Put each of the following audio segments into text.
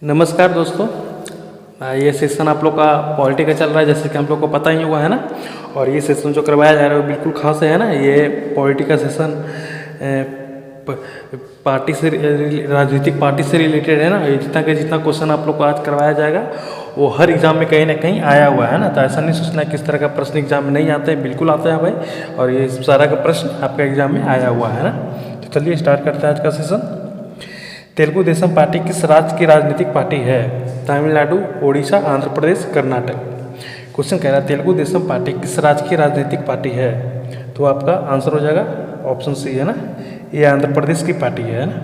नमस्कार दोस्तों। ये सेशन आप लोग का पॉलिटी का चल रहा है, जैसे कि हम लोग को पता ही हुआ है ना। और ये सेशन जो करवाया जा रहा है वो बिल्कुल खास है ना। ये पॉलिटी का सेशन पार्टी से राजनीतिक पार्टी से रिलेटेड है ना। ये जितना क्वेश्चन आप लोग को आज करवाया जाएगा वो हर एग्जाम में कहीं ना कहीं आया हुआ है ना। तो ऐसा नहीं सोचना किस तरह का प्रश्न एग्जाम में नहीं आते हैं, बिल्कुल आता है भाई। और ये सारा का प्रश्न आपका एग्जाम में आया हुआ है ना। तो चलिए स्टार्ट करते हैं आज का सेशन। तेलुगु देशम पार्टी किस राज्य की राजनीतिक पार्टी है? तमिलनाडु, ओडिशा, आंध्र प्रदेश, कर्नाटक। क्वेश्चन कह रहा है तेलुगु देशम पार्टी किस राज्य की राजनीतिक पार्टी है? तो आपका आंसर हो जाएगा ऑप्शन सी है ना, ये आंध्र प्रदेश की पार्टी है ना।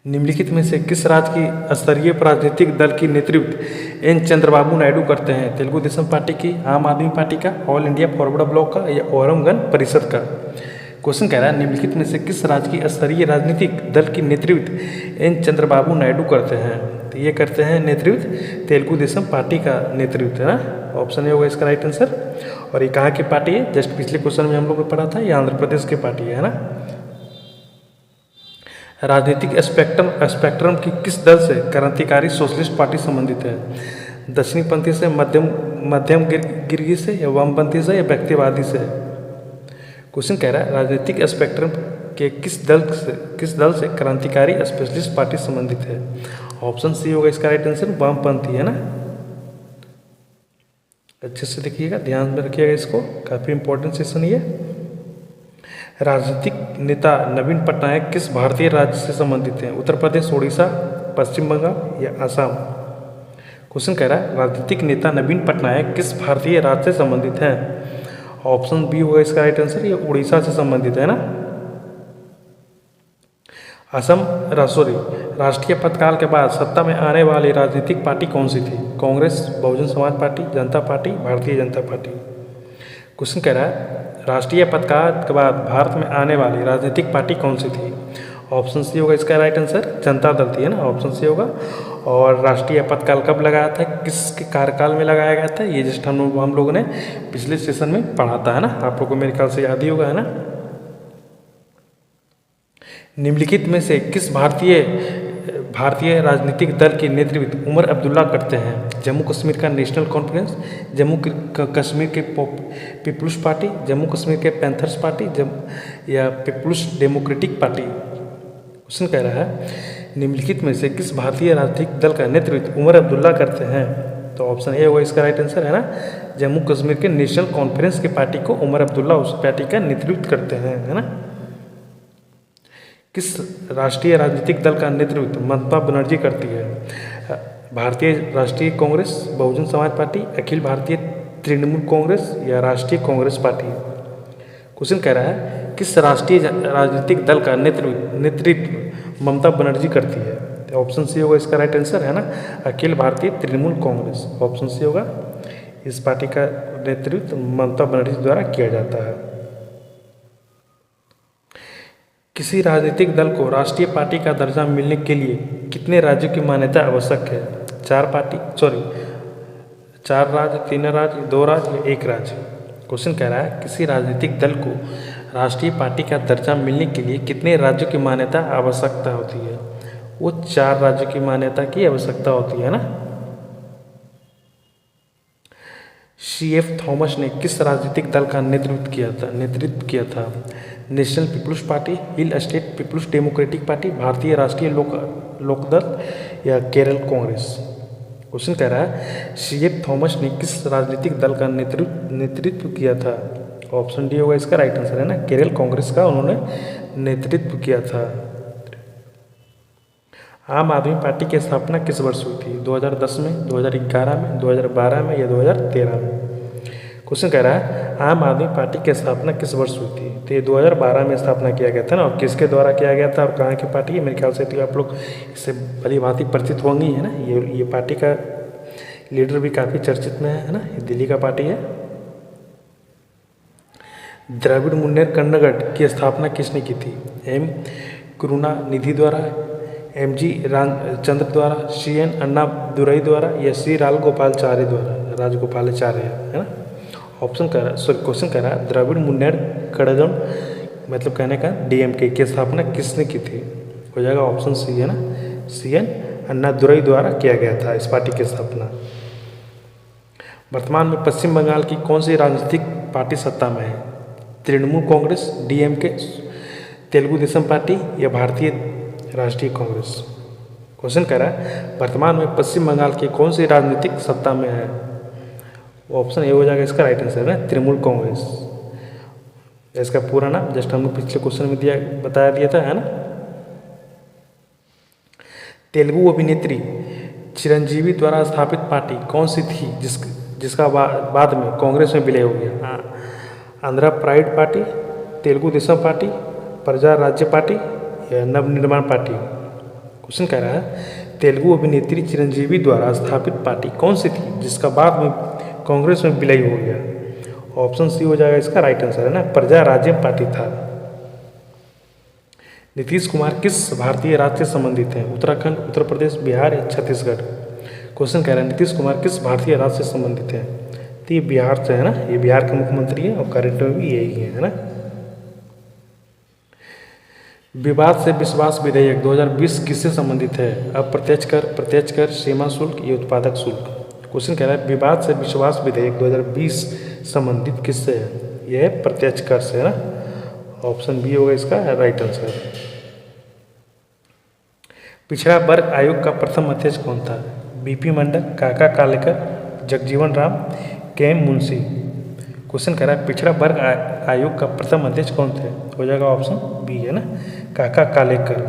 निम्नलिखित में से किस राज्य की स्तरीय राजनीतिक दल की नेतृत्व एन चंद्रबाबू नायडू करते हैं? तेलुगु देशम पार्टी की, आम आदमी पार्टी का, ऑल इंडिया फॉरवर्ड ब्लॉक का या ओरम गण परिषद का? क्वेश्चन कह रहा है निम्नलिखित में से किस राज्य की स्तरीय राजनीतिक दल की नेतृत्व एन चंद्रबाबू नायडू करते हैं? तो ये करते हैं नेतृत्व तेलुगु देशम पार्टी का नेतृत्व है ना। ऑप्शन ए होगा इसका राइट आंसर। और ये कहाँ की पार्टी है? जस्ट पिछले क्वेश्चन में हम लोग ने पढ़ा था, ये आंध्र प्रदेश की पार्टी है ना। राजनीतिक स्पेक्ट्रम की किस दल से क्रांतिकारी सोशलिस्ट पार्टी संबंधित है? दक्षिणपंथी से, मध्यम गिरगी से, या वामपंथी से, या व्यक्तिवादी से? क्वेश्चन कह रहा है राजनीतिक स्पेक्ट्रम के किस दल से क्रांतिकारी सोशलिस्ट पार्टी संबंधित है? ऑप्शन सी होगा इसका राइट आंसर, वामपंथी है ना। अच्छे से देखिएगा, ध्यान में रखिएगा इसको, काफी इंपॉर्टेंट सेशन ये। राजनीतिक नेता नवीन पटनायक किस भारतीय राज्य से संबंधित हैं? उत्तर प्रदेश, उड़ीसा, पश्चिम बंगाल या असम? क्वेश्चन कह रहा है राजनीतिक नेता नवीन पटनायक किस भारतीय राज्य से संबंधित हैं? ऑप्शन बी होगा इसका राइट आंसर, ये उड़ीसा से संबंधित है ना। असम सॉरी राष्ट्रीय पदकाल के बाद सत्ता में आने वाली राजनीतिक पार्टी कौन सी थी? कांग्रेस, बहुजन समाज पार्टी, जनता party, Bharatiya Janata party? Question कह रहा है राष्ट्रीय पदकाल के बाद भारत में आने वाली राजनीतिक पार्टी कौन सी थी? ऑप्शन सी होगा इसका राइट आंसर, जनता दल थी है ना। ऑप्शन सी होगा। और राष्ट्रीय पदकाल कब लगाया था, किसके कार्यकाल में लगाया गया था? ये जस्ट हम लोगों ने पिछले सेशन में पढ़ा था है ना, आप लोगों को मेरे ख्याल से याद ही होगा है ना। निम्नलिखित में से किस भारतीय राजनीतिक दल के नेतृत्व उमर अब्दुल्ला करते हैं? जम्मू कश्मीर का नेशनल कॉन्फ्रेंस, जम्मू कश्मीर के पीपुल्स पार्टी, जम्मू कश्मीर के पैंथर्स पार्टी, या पीपुल्स डेमोक्रेटिक पार्टी? क्वेश्चन कह रहा है निम्नलिखित में से किस भारतीय राजनीतिक दल का नेतृत्व उमर अब्दुल्ला करते हैं? तो ऑप्शन ए होगा इसका राइट आंसर है ना, जम्मू कश्मीर के नेशनल कॉन्फ्रेंस की पार्टी को उमर अब्दुल्ला उस पार्टी का नेतृत्व करते हैं है ना। किस राष्ट्रीय राजनीतिक दल का नेतृत्व ममता बनर्जी करती है? भारतीय राष्ट्रीय कांग्रेस, बहुजन समाज पार्टी, अखिल भारतीय तृणमूल कांग्रेस या राष्ट्रीय कांग्रेस पार्टी? क्वेश्चन कह रहा है किस राष्ट्रीय राजनीतिक दल का नेतृत्व ममता बनर्जी करती है? तो ऑप्शन सी होगा इसका राइट आंसर है ना, अखिल भारतीय तृणमूल कांग्रेस। ऑप्शन सी होगा, इस पार्टी का नेतृत्व ममता बनर्जी द्वारा किया जाता है। किसी राजनीतिक दल को राष्ट्रीय पार्टी का दर्जा मिलने के लिए कितने राज्यों की मान्यता आवश्यक है? 4 राज्य, 3 राज्य, 2 राज्य या 1 राज्य? क्वेश्चन कह रहा है किसी राजनीतिक दल को राष्ट्रीय पार्टी का दर्जा मिलने के लिए कितने राज्यों की मान्यता आवश्यकता होती है? वो 4 राज्यों की मान्यता की आवश्यकता होती है ना। CF थॉमस ने किस राजनीतिक दल का नेतृत्व किया था? National People's Party, Hill State People's Democratic Party, Bharatiya Rashtriya Lokdal या केरल कांग्रेस? क्वेश्चन कह रहा है CF थॉमस ने किस राजनीतिक दल का नेतृत्व किया था? ऑप्शन डी होगा इसका राइट आंसर है ना, केरल कांग्रेस का उन्होंने नेतृत्व किया था। आम आदमी पार्टी की स्थापना किस वर्ष हुई थी? 2010 में, 2011 में, 2012 में या 2013 में? क्वेश्चन कह रहा है आम आदमी पार्टी की स्थापना किस वर्ष हुई थी? तो ये 2012 में स्थापना किया गया था ना। और किसके द्वारा किया गया था और कहाँ की पार्टी है? मेरे ख्याल से तो आप लोग इससे भली भांति परिचित होंगे है ना। ये पार्टी का लीडर भी काफ़ी चर्चित में है ना, ये दिल्ली का पार्टी है। द्रविड़ मुन्नेर कन्नगट की स्थापना किसने की थी? एम करुणानिधि द्वारा, MG रामचंद्र द्वारा, CN अन्नादुरई द्वारा या C राजगोपालाचार्य है ना। क्वेश्चन कह रहा है द्रविड़ मुन्नेर कड़गम मतलब कहने का DMK की स्थापना किसने की थी? हो जाएगा ऑप्शन सी है ना, CN अन्नादुरई द्वारा किया गया था इस पार्टी की स्थापना। वर्तमान में पश्चिम बंगाल की कौन सी राजनीतिक पार्टी सत्ता में है? तृणमूल कांग्रेस, डीएमके, तेलुगु देशम पार्टी या भारतीय राष्ट्रीय कांग्रेस? क्वेश्चन कह रहा है वर्तमान में पश्चिम बंगाल की कौन सी राजनीतिक सत्ता में है? ऑप्शन ए हो जाएगा इसका राइट आंसर है तृणमूल कांग्रेस। इसका पूरा नाम जस्ट हमने पिछले क्वेश्चन में बता दिया था, है ना। तेलुगु अभिनेत्री चिरंजीवी द्वारा स्थापित पार्टी कौन सी थी जिसका बाद में कांग्रेस में विलय हो गया? Andhra pride party, Telugu Desam party, प्रजा राज्य पार्टी या नवनिर्माण पार्टी? क्वेश्चन कह रहा है तेलुगु अभिनेत्री चिरंजीवी द्वारा स्थापित पार्टी कौन सी थी जिसका बाद में कांग्रेस में विलय हो गया? ऑप्शन सी हो जाएगा इसका राइट आंसर, है ना, प्रजा राज्य पार्टी था। नीतीश कुमार किस भारतीय राज्य से संबंधित हैं? उत्तराखंड, उत्तर प्रदेश, बिहार या छत्तीसगढ़? क्वेश्चन कह रहा है नीतीश कुमार किस भारतीय राज्य से संबंधित हैं? तो ये बिहार से है ना, ये बिहार के मुख्यमंत्री है और करंट में भी यही है ना। विवाद से विश्वास विधेयक 2020 किससे संबंधित है? अप्रत्यक्ष कर, प्रत्यक्ष कर, सीमा शुल्क या उत्पादक शुल्क? क्वेश्चन कह रहा है विवाद से विश्वास विधेयक 2020 संबंधित किससे है? यह है प्रत्यक्ष कर से, है ना। ऑप्शन बी होगा इसका राइट आंसर। पिछड़ा वर्ग आयोग का प्रथम अध्यक्ष कौन था? बीपी मंडल, काका कालेकर, जगजीवन राम, केएम मुंशी? क्वेश्चन कह रहा है पिछड़ा वर्ग आयोग का प्रथम अध्यक्ष कौन थे? हो जाएगा ऑप्शन बी, है ना, काका कालेकर।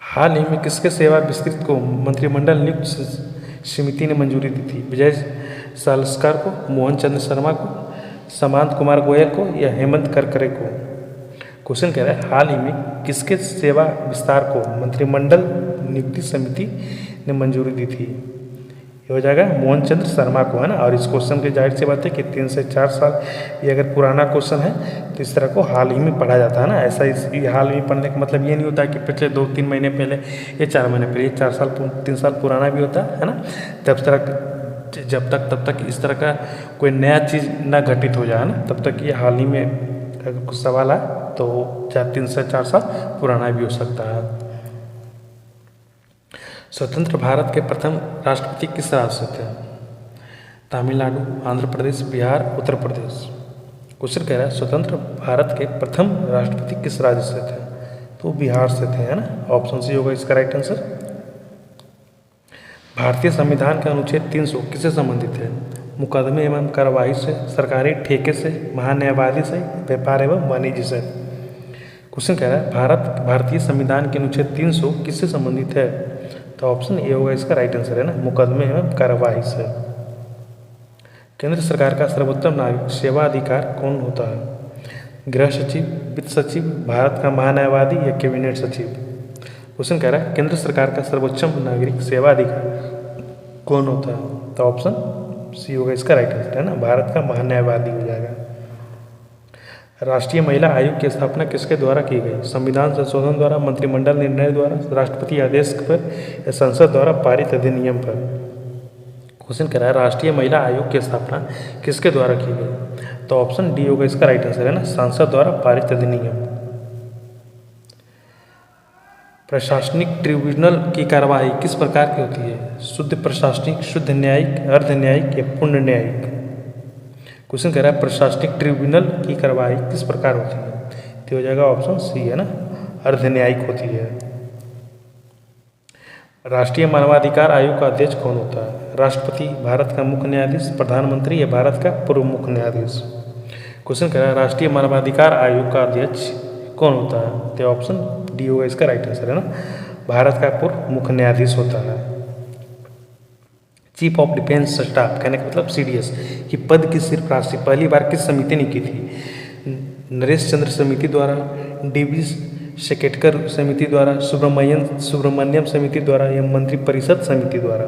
हाल ही में किसके सेवा विस्तृत को मंत्रिमंडल नियुक्त समिति ने मंजूरी दी थी? विजय सालस्कर को, मोहन चंद्र शर्मा को, समांत कुमार गोयल को या हेमंत करकरे को? क्वेश्चन कह रहा है हाल ही में किसके सेवा विस्तार को मंत्रिमंडल नियुक्ति समिति ने मंजूरी दी थी? ये हो जाएगा मोहन चंद्र शर्मा को, है ना। और इस क्वेश्चन की जाहिर सी बात है कि 3 से 4 साल ये अगर पुराना क्वेश्चन है तो इस तरह को हाल ही में पढ़ा जाता है ना। ऐसा इस हाल ही में पढ़ने का मतलब ये नहीं होता कि पिछले 2-3 महीने पहले या 4 महीने पहले, 4 साल 3 साल पुराना भी होता है ना। जब तक इस तरह का कोई नया चीज़ ना घटित हो जाए ना, तब तक ये हाल ही में अगर कुछ सवाल आए तो 3 से 4 साल पुराना भी हो सकता है। स्वतंत्र भारत के प्रथम राष्ट्रपति किस राज्य से थे? तमिलनाडु, आंध्र प्रदेश, बिहार, उत्तर प्रदेश? क्वेश्चन कह रहा है स्वतंत्र भारत के प्रथम राष्ट्रपति किस राज्य से थे? तो बिहार से थे, है ना। ऑप्शन सी होगा इसका राइट आंसर। भारतीय संविधान का अनुच्छेद 300 किससे संबंधित है? मुकदमे एवं कार्यवाही से, सरकारी ठेके से, महान्यायवादी से, व्यापार एवं वाणिज्य से? क्वेश्चन कह रहा है भारतीय संविधान के अनुच्छेद 300 किससे संबंधित है? तो ऑप्शन ए होगा इसका राइट आंसर, है ना, मुकदमे एवं कार्यवाही से। केंद्र सरकार का सर्वोच्च नागरिक सेवा अधिकार कौन होता है? गृह सचिव, वित्त सचिव, भारत का महान्यायवादी या कैबिनेट सचिव? क्वेश्चन कह रहा है केंद्र सरकार का सर्वोच्च नागरिक सेवा अधिकार कौन होता है? तो ऑप्शन सी होगा इसका राइट आंसर, है ना, भारत का महान्यायवादी हो जाएगा। राष्ट्रीय महिला आयोग की स्थापना किसके द्वारा की गई? संविधान संशोधन द्वारा, मंत्रिमंडल निर्णय द्वारा, राष्ट्रपति आदेश पर या संसद द्वारा पारित अधिनियम पर? क्वेश्चन कह रहा है राष्ट्रीय महिला आयोग की स्थापना किसके द्वारा की गई? तो ऑप्शन डी होगा इसका राइट आंसर, है ना, संसद द्वारा पारित अधिनियम। प्रशासनिक ट्रिब्यूनल की कार्यवाही किस प्रकार की होती है? शुद्ध प्रशासनिक, शुद्ध न्यायिक, अर्ध न्यायिक या पूर्ण न्यायिक? क्वेश्चन कह रहा है प्रशासनिक ट्रिब्यूनल की कार्यवाही किस प्रकार होती है? तो हो जाएगा ऑप्शन सी, है ना, अर्ध न्यायिक होती है। राष्ट्रीय मानवाधिकार आयोग का अध्यक्ष कौन होता है? राष्ट्रपति, भारत का मुख्य न्यायाधीश, प्रधानमंत्री या भारत का पूर्व मुख्य न्यायाधीश? क्वेश्चन कह रहा है राष्ट्रीय मानवाधिकार आयोग का अध्यक्ष कौन होता है? तो ऑप्शन डी होगा इसका राइट आंसर, है ना, भारत का पूर्व मुख्य न्यायाधीश होता है। चीफ ऑफ डिफेंस स्टाफ कहने का मतलब सीडीएस की पद की सिर्फ राशि पहली बार किस समिति ने की थी? नरेश चंद्र समिति द्वारा, डीवी शेकेटकर समिति द्वारा, सुब्रमण्यम समिति द्वारा या मंत्रिपरिषद समिति द्वारा?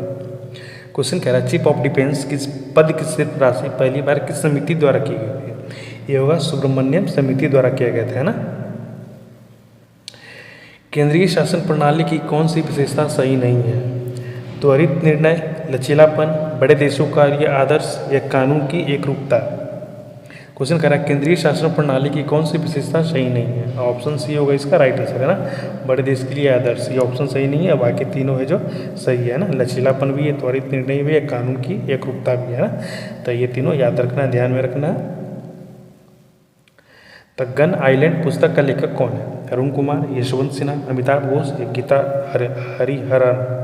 क्वेश्चन कह रहा है चीफ ऑफ डिफेंस की पद की सिर्फ राशि पहली बार किस समिति द्वारा की गई थी? ये होगा सुब्रमण्यम समिति द्वारा किया गया था, है ना। केंद्रीय शासन प्रणाली की कौन सी विशेषता सही नहीं है? त्वरित निर्णय, लचीलापन, बड़े देशों का ये आदर्श या कानून की एकरूपता? क्वेश्चन कह रहा है केंद्रीय शासन प्रणाली की कौन सी विशेषता सही नहीं है? ऑप्शन सी होगा इसका राइट आंसर, है ना। बड़े देश के लिए आदर्श, ये ऑप्शन सही नहीं है, बाकी तीनों है जो सही है ना। लचीलापन भी है, त्वरित निर्णय भी है, कानून की एकरूपता भी है ना। तो ये तीनों याद रखना, ध्यान में रखना है। तो गन आइलैंड पुस्तक का लेखक कौन है? अरुण कुमार, यशवंत सिन्हा, अमिताभ घोष या गीता हरिहरन?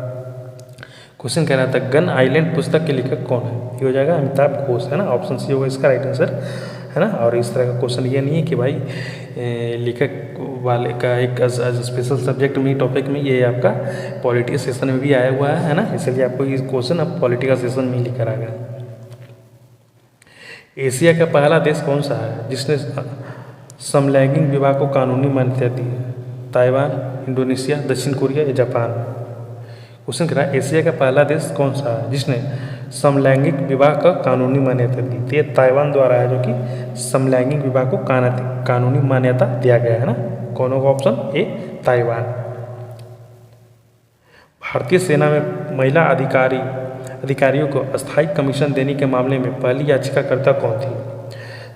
क्वेश्चन कह रहा था गन आइलैंड पुस्तक के लेखक कौन है? ये हो जाएगा अमिताभ घोष, है ना। ऑप्शन सी होगा इसका राइट आंसर, है ना। और इस तरह का क्वेश्चन ये नहीं है कि भाई लेखक वाले का एक स्पेशल सब्जेक्ट में टॉपिक में, ये आपका पॉलिटिकल सेशन में भी आया हुआ है ना। इसलिए आपको ये क्वेश्चन अब पॉलिटिकल सेशन में ही लिखा रहेगा। एशिया का पहला देश कौन सा है जिसने समलैंगिक विवाह को कानूनी मान्यता दी है? ताइवान, इंडोनेशिया, दक्षिण कोरिया या जापान? क्वेश्चन कह रहा है एशिया का पहला देश कौन सा है जिसने समलैंगिक विवाह का कानूनी मान्यता दी? तो ये ताइवान द्वारा है, जो कि समलैंगिक विवाह को कानूनी मान्यता दिया गया है ना। कौन होगा ऑप्शन ए? ताइवान। भारतीय सेना में महिला अधिकारियों को अस्थायी कमीशन देने के मामले में पहली याचिकाकर्ता कौन थी?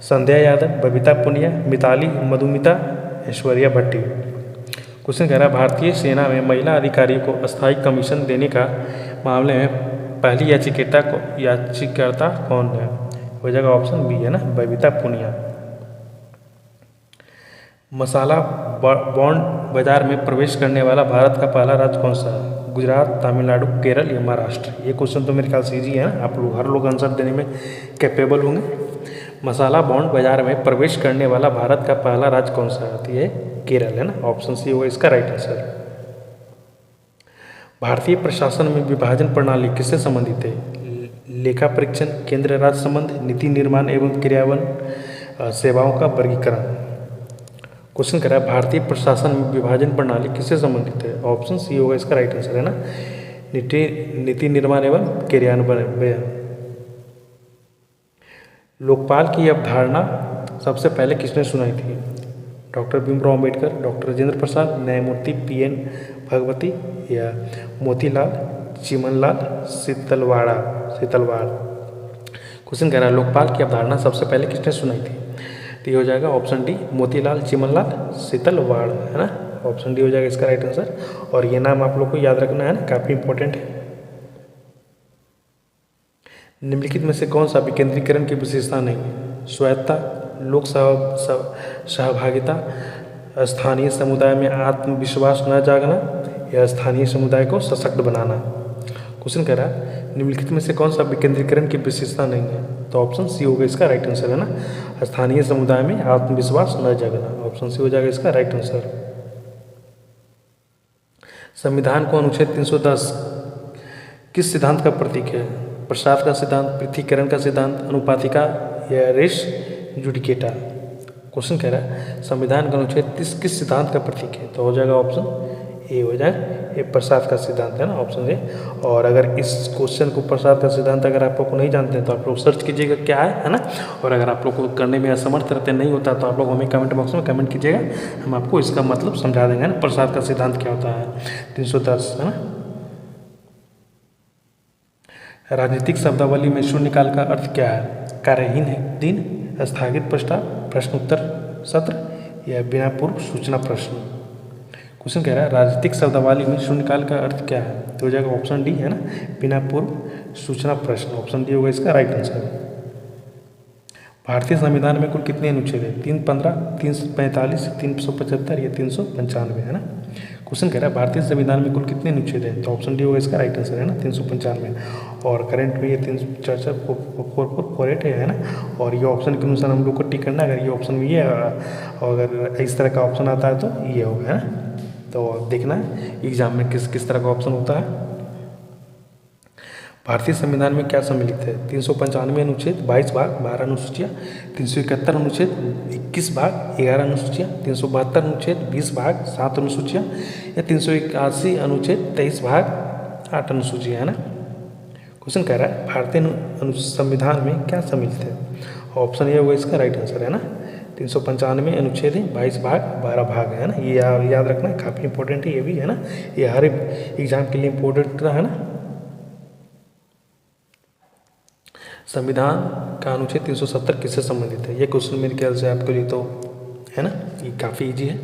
संध्या यादव, बबीता पुनिया, मिताली मधुमिता, ऐश्वर्या भट्टी? क्वेश्चन कह रहा है भारतीय सेना में महिला अधिकारियों को अस्थायी कमीशन देने का मामले में पहली याचिकाकर्ता कौन है? हो जाएगा ऑप्शन बी, है ना, बबीता पुनिया। मसाला बॉन्ड बाजार में प्रवेश करने वाला भारत का पहला राज्य कौन सा है? गुजरात, तमिलनाडु, केरल या महाराष्ट्र? ये क्वेश्चन तो मेरे ख्याल से ईजी है ना, आप लोग हर लोग आंसर देने में कैपेबल होंगे। मसाला बॉन्ड बाजार में प्रवेश करने वाला भारत का पहला राज्य कौन सा है? ये केरल, है ना। ऑप्शन सी होगा इसका राइट आंसर। भारतीय प्रशासन में विभाजन प्रणाली किससे संबंधित है? लेखा परीक्षण, केंद्र राज्य संबंध, नीति निर्माण एवं क्रियान्वयन, सेवाओं का वर्गीकरण? क्वेश्चन कर रहा है भारतीय प्रशासन में विभाजन प्रणाली किससे संबंधित है? ऑप्शन सी होगा इसका राइट आंसर, है ना। नीति निर्माण एवं क्रियान्वयन। लोकपाल की अवधारणा सबसे पहले किसने सुनाई थी? डॉक्टर भीमराव अम्बेडकर, डॉक्टर राजेंद्र प्रसाद, न्यायमूर्ति PN भगवती या मोतीलाल चिमनलाल सीतलवाड़? क्वेश्चन कह रहा है लोकपाल की अवधारणा सबसे पहले किसने सुनाई थी? तो ये हो जाएगा ऑप्शन डी, मोतीलाल चिमनलाल सीतलवाड़, है ना। ऑप्शन डी हो जाएगा इसका राइट आंसर। और ये नाम आप लोग को याद रखना है ना, काफ़ी इंपॉर्टेंट है। निम्नलिखित में से कौन सा विकेंद्रीकरण की विशेषता नहीं है? स्वायत्ता, लोक सहभागिता, स्थानीय समुदाय में आत्मविश्वास न जागना या स्थानीय समुदाय को सशक्त बनाना? क्वेश्चन कह रहा है निम्नलिखित में से कौन सा विकेंद्रीकरण की विशेषता नहीं है? तो ऑप्शन सी होगा इसका राइट आंसर, है ना। स्थानीय समुदाय में आत्मविश्वास न जागना, ऑप्शन सी हो जाएगा इसका राइट आंसर। संविधान को अनुच्छेद 310 किस सिद्धांत का प्रतीक है? प्रसाद का सिद्धांत, पृथ्वीकरण का सिद्धांत, अनुपातिका या रेस जुडिकेटा? क्वेश्चन कह रहा है संविधान का अनुच्छेद 30 किस सिद्धांत का प्रतीक है? तो हो जाएगा ऑप्शन ए, हो जाए ये प्रसाद का सिद्धांत, है ना, ऑप्शन ए। और अगर इस क्वेश्चन को प्रसाद का सिद्धांत अगर आप लोग को नहीं जानते हैं तो आप लोग सर्च कीजिएगा क्या है ना। और अगर आप लोग को करने में असमर्थ रहते नहीं होता तो आप लोग हमें कमेंट बॉक्स में कमेंट कीजिएगा, हम आपको इसका मतलब समझा देंगे ना प्रसाद का सिद्धांत क्या होता है। 310, है ना। राजनीतिक शब्दावली में शून्यकाल का अर्थ क्या है? कार्यहीन दिन, स्थगित प्रस्ताव, प्रश्नोत्तर सत्र या बिना पूर्व सूचना प्रश्न? क्वेश्चन कह रहा है राजनीतिक शब्दावली में शून्यकाल का अर्थ क्या है? तो हो जाएगा ऑप्शन डी, है ना, बिना पूर्व सूचना प्रश्न। ऑप्शन डी होगा इसका राइट आंसर। भारतीय संविधान में कुल कितने अनुच्छेद हैं? 315, 345, 375 या 395, है ना। क्वेश्चन कह रहा है भारतीय संविधान में कुल कितने अनुच्छेद हैं? तो ऑप्शन डी होगा इसका राइट आंसर, है ना, 395। और करंट में ये 344 है ना। और ये ऑप्शन के अनुसार हम लोग को टिक करना, अगर ये ऑप्शन में ये अगर इस तरह का ऑप्शन आता है तो ये होगा, है ना। तो देखना एग्जाम में किस तरह का ऑप्शन होता है। भारतीय संविधान में क्या सम्मिलित है? 395 अनुच्छेद 22 भाग 12 अनुसूचियाँ, 371 अनुच्छेद 21 भाग 11 अनुसूचियाँ, 372 अनुच्छेद 20 भाग 7 अनुसूचियाँ या 381 अनुच्छेद 23 भाग 8 अनुसूचियाँ, है ना। क्वेश्चन कह रहा है भारतीय संविधान में क्या सम्मिलित है? ऑप्शन ए होगा इसका राइट आंसर, है ना। 395 अनुच्छेद है, 22 भाग 12 भाग है ना। ये याद रखना है, काफ़ी इंपॉर्टेंट है ये भी, है ना। ये हर एग्जाम के लिए इम्पोर्टेंट है ना। संविधान का अनुच्छेद 370 किससे संबंधित है? ये क्वेश्चन मेरे ख्याल से आपके लिए तो है ना, ये काफ़ी इजी है।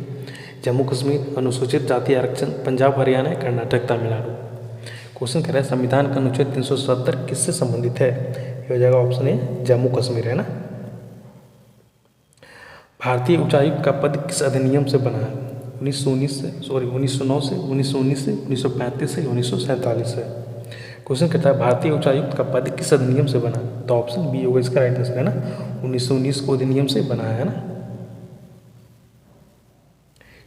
जम्मू कश्मीर, अनुसूचित जाति आरक्षण, पंजाब हरियाणा, कर्नाटक तमिलनाडु। क्वेश्चन कह रहा है संविधान का अनुच्छेद 370 किससे संबंधित है? ये हो जाएगा ऑप्शन ए जम्मू कश्मीर, है ना। भारतीय उच्चायुक्त का पद किस अधिनियम से बना है? 1909 से, 1919 से, 1935 से, 1947 से। क्वेश्चन कहता है भारतीय उच्चायुक्त का पद किस अधिनियम से बना? तो ऑप्शन बी होगा इसका राइट आंसर, है ना। 1919 को अधिनियम से बना है ना।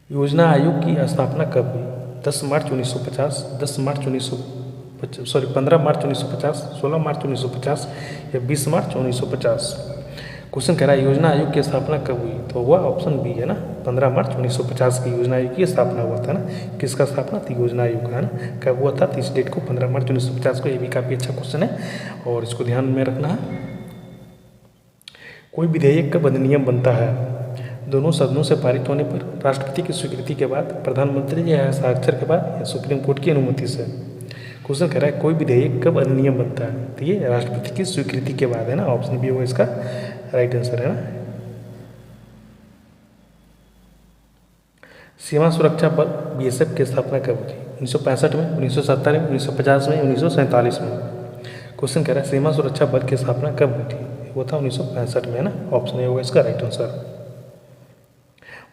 योजना आयोग की स्थापना कब हुई? 10 मार्च 1950, 10 मार्च 15 मार्च 1950, 16 मार्च 1950 या 20 मार्च 1950। क्वेश्चन कह रहा है योजना आयोग की स्थापना कब हुई? तो हुआ ऑप्शन बी, है ना, 15 मार्च 1950 की योजना आयोग की स्थापना हुआ था ना। किसका स्थापना थी? योजना आयोग का, है ना। कब हुआ था? 30 डेट को, 15 मार्च 1950 को। ये भी काफ़ी अच्छा क्वेश्चन है और इसको ध्यान में रखना है। कोई विधेयक कब अधिनियम बनता है? दोनों सदनों से पारित होने पर, राष्ट्रपति की स्वीकृति के बाद, प्रधानमंत्री या हस्ताक्षर के बाद, या सुप्रीम कोर्ट की अनुमति से। क्वेश्चन कह रहा है कोई विधेयक कब अधिनियम बनता है? तो ये राष्ट्रपति की स्वीकृति के बाद, है ना। ऑप्शन बी होगा इसका राइट आंसर, है ना। सीमा सुरक्षा बल बीएसएफ की स्थापना कब हुई? 1965 में, 1970 में, 1950 में, 1947 में। क्वेश्चन कह रहा है सीमा सुरक्षा बल की स्थापना कब हुई थी? वो था 1965 में, है ना। ऑप्शन ए होगा इसका राइट आंसर।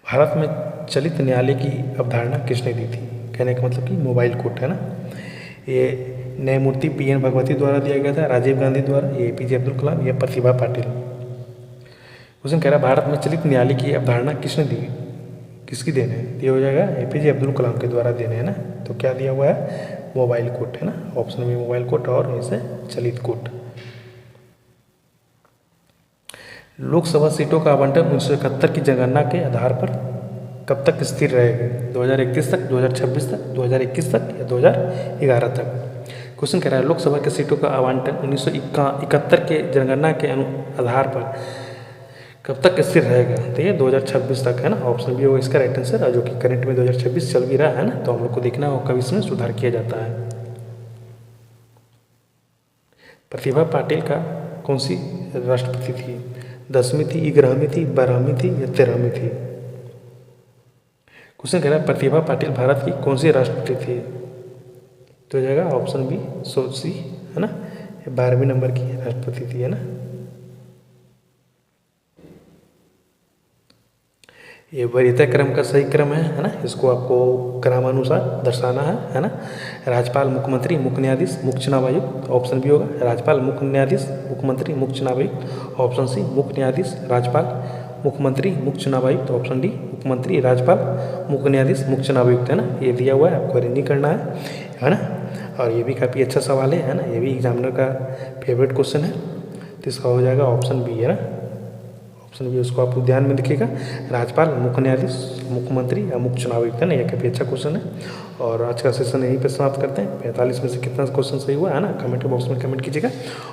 भारत में चलित न्यायालय की अवधारणा किसने दी थी? कहने का मतलब कि मोबाइल कोर्ट, है ना। ये न्यायमूर्ति PN भगवती द्वारा दिया गया था, राजीव गांधी द्वारा, ये APJ अब्दुल कलाम, या प्रतिभा पाटिल। क्वेश्चन कह रहा है भारत में चलित न्यायालय की अवधारणा किसने दी, किसकी देन है? ये हो जाएगा APJ अब्दुल कलाम के द्वारा देने, है ना। तो क्या दिया हुआ है? मोबाइल कोर्ट, है ना। ऑप्शन में मोबाइल कोर्ट और इसे चलित कोर्ट। लोकसभा सीटों का आवंटन 1971 की जनगणना के आधार पर कब तक स्थिर रहेगा? 2031 तक, 2026 तक, 2021 तक या 2011 तक। क्वेश्चन कह रहा है लोकसभा के सीटों का आवंटन 1971 के जनगणना के आधार पर कब तक स्थिर रहेगा? तो ये 2026 तक, है ना। ऑप्शन बी होगा इसका राइट आंसर, जो कि करंट में 2026 चल भी रहा है ना। तो हम लोग को देखना होगा कब इसमें सुधार किया जाता है। प्रतिभा पाटिल का कौन सी राष्ट्रपति थी? 10वीं थी, 11वीं थी, 12वीं थी या 13वीं थी? क्वेश्चन कह रहा है प्रतिभा पाटिल भारत की कौन सी राष्ट्रपति थी? तो हो जाएगा ऑप्शन बी सी, है ना। 12वें नंबर की राष्ट्रपति थी, है ना। ये वरीयता क्रम का सही क्रम है ना। इसको आपको क्रमानुसार दर्शाना है ना। राज्यपाल, मुख्यमंत्री, मुख्य न्यायाधीश, मुख्य चुनाव आयुक्त। ऑप्शन बी होगा राज्यपाल, मुख्य न्यायाधीश, मुख्यमंत्री, मुख्य चुनाव आयुक्त। ऑप्शन सी मुख्य न्यायाधीश, राज्यपाल, मुख्यमंत्री, मुख्य चुनाव आयुक्त। ऑप्शन डी मुख्यमंत्री, राज्यपाल, मुख्य न्यायाधीश, मुख्य चुनाव आयुक्त, है ना। ये दिया हुआ है, आपको अरेंज करना है ना। और ये भी काफ़ी अच्छा सवाल है ना। ये भी एग्जामिनर का फेवरेट क्वेश्चन है। तो इसका हो जाएगा ऑप्शन बी, है ना। ऑप्शन बी उसको आप ध्यान में लिखिएगा, राज्यपाल, मुख्य न्यायाधीश, मुख्यमंत्री या मुख्य चुनाव आयुक्त, है ना। यह काफ़ी अच्छा क्वेश्चन है। और आज का सेशन यहीं पे समाप्त करते हैं। 45 में से कितना क्वेश्चन सही हुआ है ना, कमेंट बॉक्स में कमेंट कीजिएगा।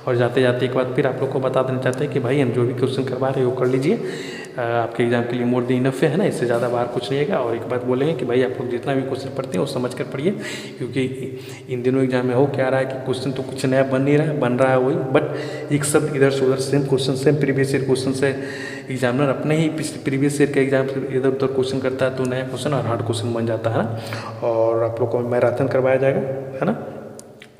और जाते जाते एक बात फिर आप लोग को बता देना चाहते हैं कि भाई हम जो भी क्वेश्चन करवा रहे हैं वो कर लीजिए। आपके एग्जाम के लिए मोर देन इनफ है ना। इससे ज़्यादा बाहर कुछ नहीं है। और एक बात बोलेंगे कि भाई आप लोग जितना भी क्वेश्चन पढ़ते हैं वो समझ कर पढ़िए, क्योंकि इन दिनों एग्जाम में हो क्या रहा है कि क्वेश्चन तो कुछ नया बन नहीं रहा है, बन रहा है वही, बट एक शब्द इधर से उधर, same question, same previous year question से एग्जामिनर अपने ही प्रीवियस ईयर के एग्जाम से इधर उधर क्वेश्चन करता है, तो नया क्वेश्चन और हार्ड क्वेश्चन बन जाता है ना। और आप लोग को मैराथन करवाया जाएगा, है ना।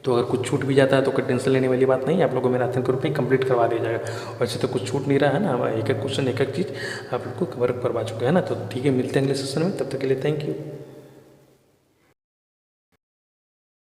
तो अगर कुछ छूट भी जाता है तो कोई टेंशन लेने वाली बात नहीं है, आप लोगों को मैराथन के रूप में कंप्लीट करवा दिया जाएगा। वैसे तो कुछ छूट नहीं रहा है ना, एक एक क्वेश्चन, एक एक चीज़ आप लोग को कवर करवा चुके हैं ना। तो ठीक है, मिलते हैं अगले सेशन में, तब तक के लिए थैंक यू।